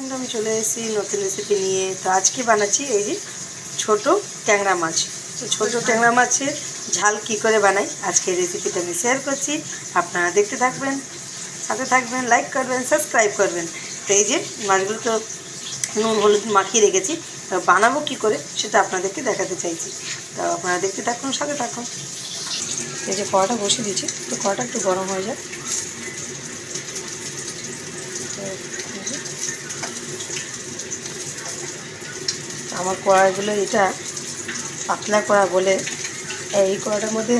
বন্ধু, আমি চলে এসেছি নতুন রেসিপি নিয়ে। তো আজকে বানাচ্ছি এই যে ছোটো ট্যাংরা মাছ। তো ছোটো ট্যাংরা মাছের ঝাল কি করে বানাই আজকে রেসিপিটা আমি শেয়ার করছি। আপনারা দেখতে থাকবেন, সাথে থাকবেন, লাইক করবেন, সাবস্ক্রাইব করবেন। তো এই যে মাছগুলো তো নুন হলুদ মাখিয়ে রেখেছি, তো বানাবো কী করে সেটা আপনাদেরকে দেখাতে চাইছি। তো আপনারা দেখতে থাকুন, সাথে থাকুন। এই যে কড়াটা বসিয়ে দিচ্ছি, তো কড়াটা একটু গরম হয়ে যায়। আমার কড়াইগুলো এটা পাতলা কড়া বলে, এই কড়াটার মধ্যে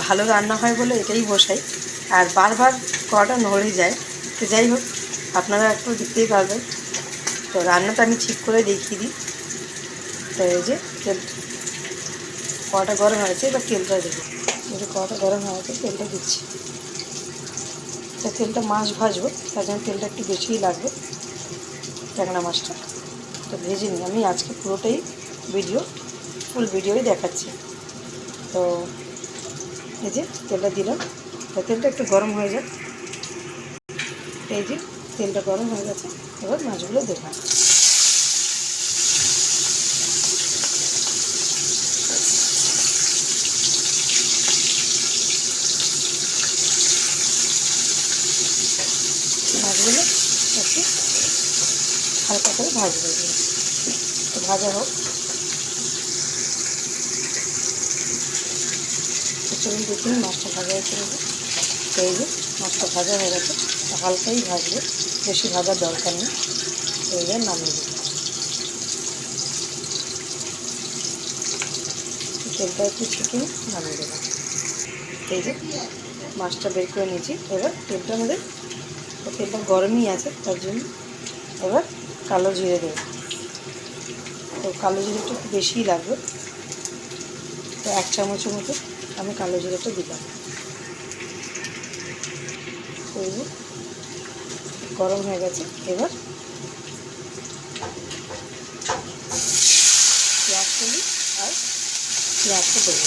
ভালো রান্না হয় বলে এটাই বসাই, আর বারবার কড়াটা নড়ে যায়। তো যাই হোক, আপনারা একটু দেখতেই পারবেন। তো রান্নাটা আমি ঠিক করে দেখিয়ে দিই। তো এই যে তেল, কড়াটা গরম হয়েছে, এবার তেলটা দেবো। এই যে কড়াটা গরম হয়েছে, তেলটা দিচ্ছি। তো তেলটা মাছ ভাজবো, তার জন্য তেলটা একটু বেশিই লাগবে। ট্যাংরা মাছটা তো ভেজে নিই আমি আজকে পুরোটাই ফুল ভিডিওই দেখাচ্ছি। তো এই যে তেলটা দিলাম, তো তেলটা একটু গরম হয়ে যায়। এই যে তেলটা গরম হয়ে গেছে, এবার মাছগুলো দেবো। মাছগুলো একটু হালকা করে ভাজবো, তো ভাজা হোক। চলুন দেখি মাছটা ভাজা হয়েছে নাকি। তো এই যে মাছটা ভাজা হয়ে গেছে, হালকাই ভাজবে, বেশি ভাজার দরকার নেই। তো এবার নামিয়ে দেবো। তেলটা একটু ছেঁকে নামিয়ে দেবো। এই যে মাছটা বের করে নিয়েছি, এবার তেলটার মধ্যে, তেলটা গরমই আছে তার জন্য এবার কালো জিরে দেবো। তো কালো জিরেটা একটু বেশিই লাগবে, তো 1 চামচের মতো আমি কালো জিরেটা দিলাম। তো গরম হয়ে গেছে, এবার পেঁয়াজ কলি আর পেঁয়াজটা দেবো।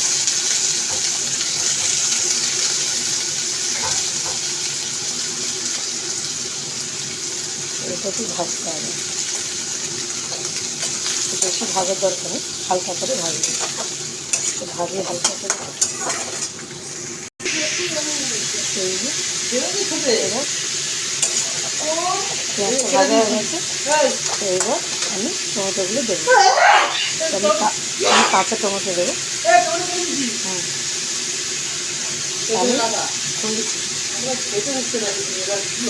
এটা একটু ভাজতে হবে, বেশি ভাজার দরকার নেই, হালকা করে ভাজবে। তো ভাজিয়ে হালকা করে এবার পেঁয়াজটা ভাজা হয়ে গেছে। তো এবার আমি টমেটোগুলো দেবো। আমি কাঁচা টমেটো দেবো।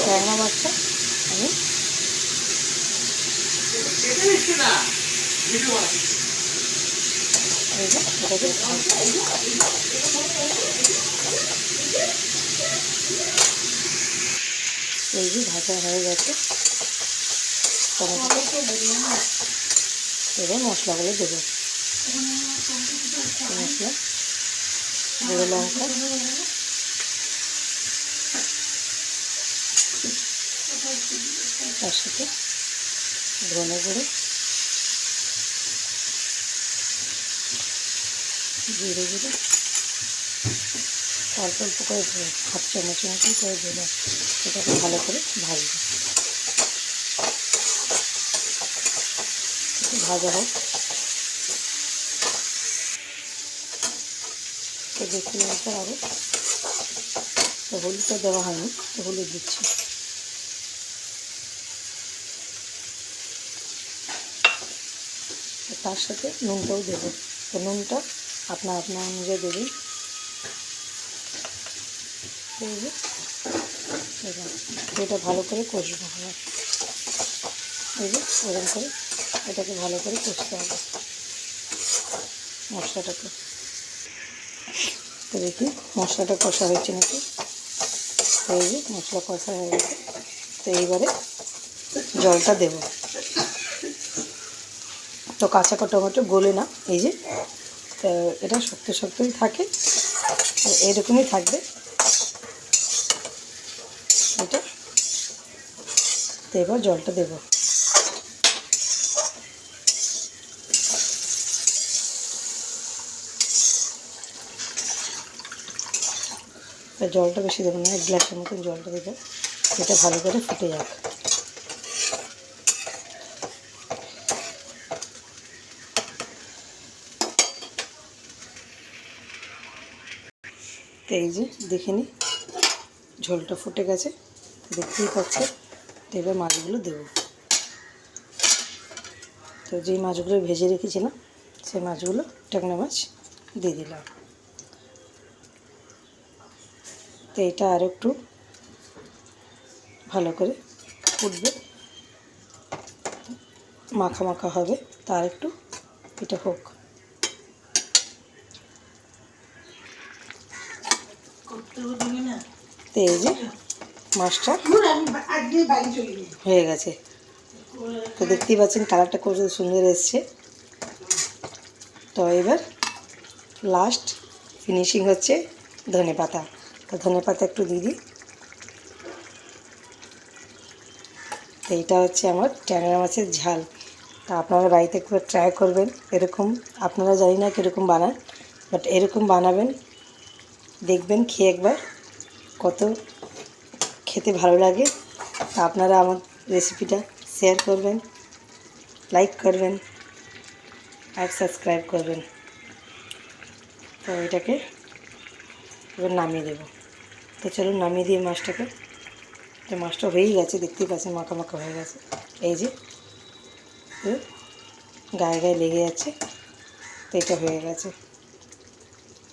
ট্যাংরা মাছটা আমি এই যে ভাজা হয়ে গেছে টমেটো। এবার মশলাগুলো দেবো। মশলা, গুঁড়ো লঙ্কা, তার সাথে ধনে গুঁড়ো, জিরে গুঁড়ো, অল্প অল্প করে 1/2 চামচের মতন করে দিলাম। এটাকে ভালো করে ভাজবো, ভাজা হোক। তো দেখি এরপর আরও, তো হলুদটা দেওয়া হয়নি, তো হলুদ দিচ্ছি। তার সাথে নুনটাও দেবো। তো নুনটা আপনার অনুযায়ী দেবেন। এটা ভালো করে কষবো আবার। এই যে এরকম করে এটাকে ভালো করে কষতে হবে মশলাটাকে। তো দেখি মশলাটা কষা হয়েছে নাকি। তো এই যে মশলা কষা হয়ে গেছে, তো এইবারে জলটা দেব। তো কাঁচা টমেটো গলে না, এই যে এটা শক্ত শক্তই থাকে, এরকমই থাকবে এটা। তো এবার জলটা দেব। জলটা বেশি দেবো না, 1 গ্লাসের মতন জলটা দেবো। এটা ভালো করে ফুটে যাক। তো এই যে দেখে নিই, ঝোলটা ফুটে গেছে, তো দেখতেই পাচ্ছে। তো এবার মাছগুলো দেবো। তো যেই মাছগুলো ভেজে রেখেছিলাম সেই মাছগুলো, ট্যাংরা মাছ দিয়ে দিলাম। তো এটা আর একটু ভালো করে ফুটবে, মাখা মাখা হবে, তার একটু এটা হোক। তো এই যে মাছটা হয়ে গেছে। তো দেখতেই পাচ্ছেন কালারটা কত সুন্দর এসছে। তো এবার লাস্ট ফিনিশিং হচ্ছে ধনেপাতা। তো ধনেপাতা একটু দিয়ে দিই। তো এইটা হচ্ছে আমার ট্যাংরা মাছের ঝাল। তা আপনারা বাড়িতে একটু ট্রাই করবেন এরকম। আপনারা জানি না কীরকম বানান, বাট এরকম বানাবেন, দেখবেন খেয়ে একবার কত খেতে ভালো লাগে। তা আপনারা আমার রেসিপিটা শেয়ার করবেন, লাইক করবেন আর সাবস্ক্রাইব করবেন। তো এটাকে এবার নামিয়ে দেবো। তো চলুন নামিয়ে দিয়ে মাছটাকে। তো মাছটা হয়েই গেছে, দেখতেই পাচ্ছেন মাখা মাখা হয়ে গেছে। এই যে গায়ে গায়ে লেগে যাচ্ছে। তো এটা হয়ে গেছে,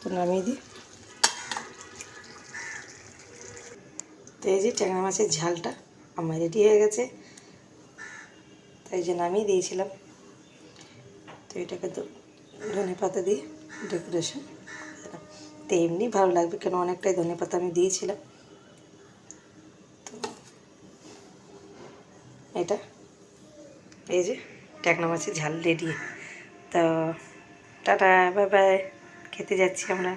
তো নামিয়ে দিই। তো এই যে ট্যাংরা মাছের ঝালটা আমার রেডি হয়ে গেছে। তাই যে নামিয়ে দিয়েছিলাম। তো এটাকে তো ধনেপাতা দিয়ে ডেকোরেশন। তো এমনি ভালো লাগবে, কেন অনেকটাই ধনেপাতা আমি দিয়েছিলাম। তো এটা এই যে ট্যাংরা মাছের ঝাল রেডি। তো টাটা, বাই বাই, খেতে যাচ্ছি আমরা।